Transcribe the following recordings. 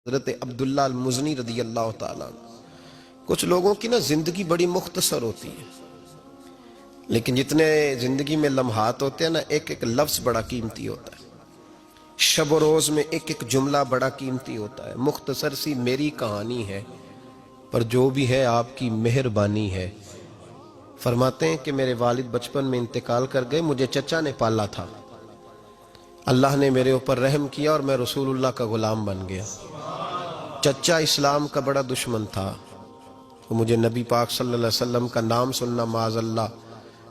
حضرت عبداللہ المزنی رضی اللہ تعالیٰ عنہ۔ کچھ لوگوں کی نا زندگی بڑی مختصر ہوتی ہے، لیکن جتنے زندگی میں لمحات ہوتے ہیں نا، ایک ایک لفظ بڑا قیمتی ہوتا ہے، شب و روز میں ایک ایک جملہ بڑا قیمتی ہوتا ہے۔ مختصر سی میری کہانی ہے، پر جو بھی ہے آپ کی مہربانی ہے۔ فرماتے ہیں کہ میرے والد بچپن میں انتقال کر گئے، مجھے چچا نے پالا تھا۔ اللہ نے میرے اوپر رحم کیا اور میں رسول اللہ کا غلام بن گیا۔ چچا اسلام کا بڑا دشمن تھا، تو مجھے نبی پاک صلی اللہ علیہ وسلم کا نام سننا معاذ اللہ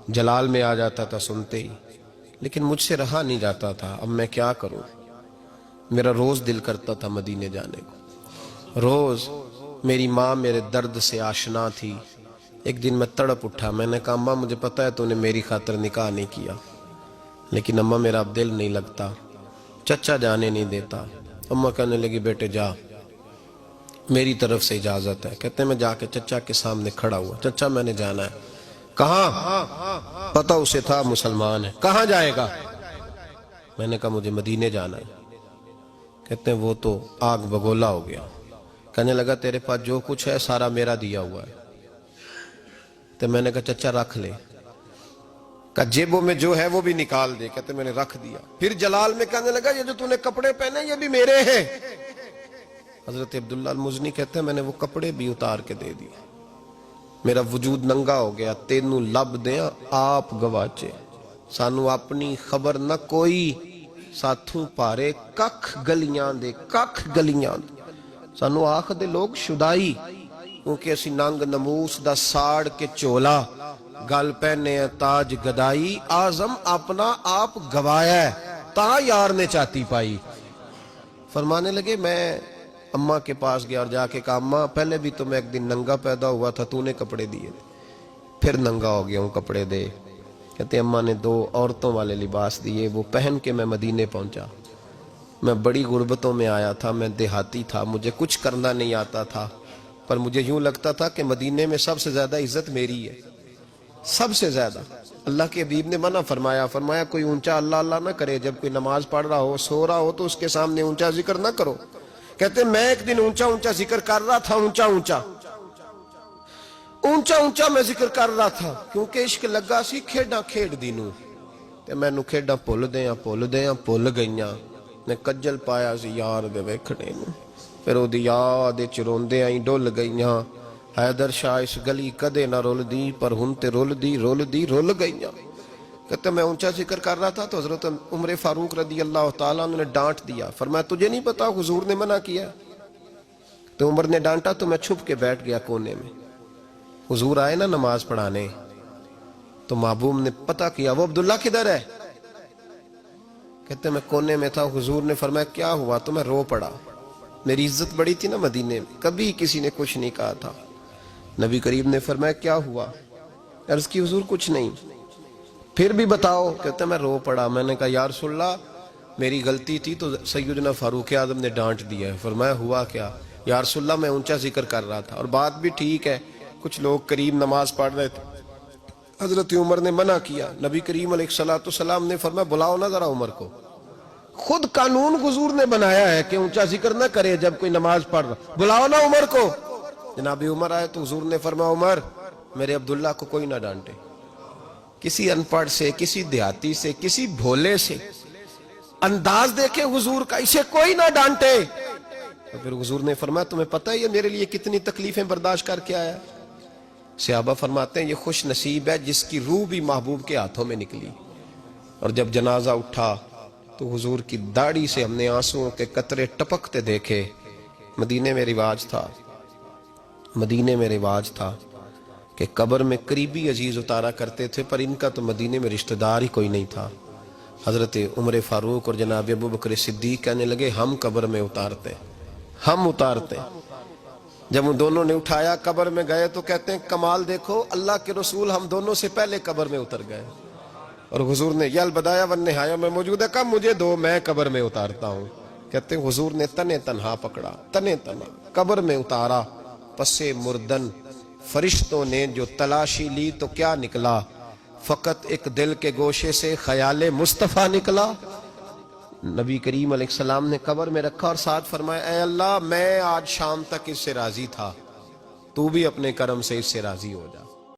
جلال میں آ جاتا تھا سنتے ہی، لیکن مجھ سے رہا نہیں جاتا تھا۔ اب میں کیا کروں؟ میرا روز دل کرتا تھا مدینے جانے کو، روز۔ میری ماں میرے درد سے آشنا تھی۔ ایک دن میں تڑپ اٹھا، میں نے کہا اماں مجھے پتا ہے تو نے میری خاطر نکاح نہیں کیا، لیکن اماں میرا اب دل نہیں لگتا، چچا جانے نہیں دیتا۔ اماں کہنے لگی بیٹے جا، میری طرف سے اجازت ہے۔ کہتے ہیں میں جا کے چچا کے سامنے کھڑا ہوا، چچا میں نے جانا ہے۔ کہاں؟ پتہ اسے تھا مسلمان ہے۔ کہاں جائے گا؟ میں نے کہا مجھے مدینے جانا ہے۔ کہتے ہیں وہ تو آگ بگولا ہو گیا، کہنے لگا تیرے پاس جو کچھ ہے سارا میرا دیا ہوا ہے۔ تو میں نے کہا چچا رکھ لے۔ کہ جیبوں میں جو ہے وہ بھی نکال دے۔ کہتے میں نے رکھ دیا۔ پھر جلال میں کہنے لگا یہ جو تو نے کپڑے پہنے یہ بھی میرے ہیں۔ حضرت عبداللہ المزنی کہتے ہیں میں نے وہ کپڑے بھی اتار کے دے دیے، میرا وجود ننگا ہو گیا۔ تینوں لب دیا آپ گواچے، سانو اپنی خبر نہ کوئی، ساتھوں پارے ککھ گلیاں دے، ککھ گلیاں دے۔ سانو آخ دے لوگ شدائی، کیونکہ اسی ننگ نموس دا ساڑ کے چولا، گل پہنے تاج گدائی، آزم اپنا آپ گوایا ہے تا یار نے چاتی پائی۔ فرمانے لگے میں اماں کے پاس گیا اور جا کے کہا اماں پہلے بھی تو میں ایک دن ننگا پیدا ہوا تھا، تو نے کپڑے دیے، پھر ننگا ہو گیا ہوں، کپڑے دے۔ کہتے اماں نے 2 عورتوں والے لباس دیے، وہ پہن کے میں مدینے پہنچا۔ میں بڑی غربتوں میں آیا تھا، میں دیہاتی تھا، مجھے کچھ کرنا نہیں آتا تھا، پر مجھے یوں لگتا تھا کہ مدینے میں سب سے زیادہ عزت میری ہے، سب سے زیادہ۔ اللہ کے حبیب نے منع فرمایا کوئی اونچا اللہ اللہ نہ کرے، جب کوئی نماز پڑھ رہا ہو سو رہا ہو تو اس کے سامنے اونچا ذکر نہ کرو۔ کہتے میں ایک دن اونچا ذکر کر رہا تھا، اونچا میں ذکر کر رہا تھا، کیونکہ عشق لگا سی کھیڈاں کھیڈ دینوں، تے میں نو کھیڈاں پھل گئیاں، نے کجل پایا سی یار دے ویکھنے نوں، پھر او دی یاد وچ روندے آئی ڈل گئیاں۔ حیدر شاہ اس گلی کدے نہ رول دی، پر ہن تے رول گئیاں۔ کہتے میں اونچا ذکر کر رہا تھا تو حضرت عمر فاروق رضی اللہ تعالیٰ عنہ نے ڈانٹ دیا، فرمایا تجھے نہیں پتا حضور نے منع کیا؟ تو عمر نے ڈانٹا تو میں چھپ کے بیٹھ گیا کونے میں۔ حضور آئے نا نماز پڑھانے تو محبوب نے پتہ کیا وہ عبداللہ کدھر ہے؟ کہتے میں کونے میں تھا، حضور نے فرمایا کیا ہوا؟ تو میں رو پڑا، میری عزت بڑی تھی نا مدینے میں، کبھی کسی نے کچھ نہیں کہا تھا۔ نبی کریم نے فرمایا کیا ہوا؟ عرض کی حضور کچھ نہیں۔ پھر بھی بتاؤ۔ کہتے میں رو پڑا، میں نے کہا یا رسول اللہ میری غلطی تھی تو سیدنا فاروق اعظم نے ڈانٹ دیا ہے۔ فرمایا ہوا کیا؟ یا رسول اللہ میں اونچا ذکر کر رہا تھا، اور بات بھی ٹھیک ہے، کچھ لوگ قریب نماز پڑھ رہے تھے، حضرت عمر نے منع کیا۔ نبی کریم علیہ السلام نے فرمایا بلاؤ نہ ذرا عمر کو، خود قانون حضور نے بنایا ہے کہ اونچا ذکر نہ کرے جب کوئی نماز پڑھ رہا، بلاؤ نہ عمر کو۔ جناب عمر آئے تو حضور نے فرمایا عمر میرے عبداللہ کو کوئی نہ ڈانٹے، کسی ان پڑھ سے، کسی دیہاتی سے، کسی بھولے سے انداز دیکھے حضور کا، اسے کوئی نہ ڈانٹے۔ تو پھر حضور نے فرمایا تمہیں پتہ ہے یہ میرے لیے کتنی تکلیفیں برداشت کر کے آیا؟ صحابہ فرماتے ہیں یہ خوش نصیب ہے جس کی روح بھی محبوب کے ہاتھوں میں نکلی۔ اور جب جنازہ اٹھا تو حضور کی داڑھی سے ہم نے آنسوؤں کے قطرے ٹپکتے دیکھے۔ مدینے میں رواج تھا کہ قبر میں قریبی عزیز اتارا کرتے تھے، پر ان کا تو مدینے میں رشتہ دار ہی کوئی نہیں تھا۔ حضرت عمر فاروق اور جناب ابو بکر صدیق کہنے لگے ہم قبر میں اتارتے۔ جب ان دونوں نے اٹھایا قبر میں گئے تو کہتے ہیں کمال دیکھو اللہ کے رسول ہم دونوں سے پہلے قبر میں اتر گئے، اور حضور نے یہ البدایہ والنہایہ میں موجود ہے، کب مجھے دو میں قبر میں اتارتا ہوں۔ کہتے ہیں حضور نے تنے تنہا پکڑا، تنے تنہا قبر میں اتارا، پسے مردن فرشتوں نے جو تلاشی لی تو کیا نکلا؟ فقط ایک دل کے گوشے سے خیال مصطفیٰ نکلا۔ نبی کریم علیہ السلام نے قبر میں رکھا اور ساتھ فرمایا اے اللہ میں آج شام تک اس سے راضی تھا، تو بھی اپنے کرم سے اس سے راضی ہو جا۔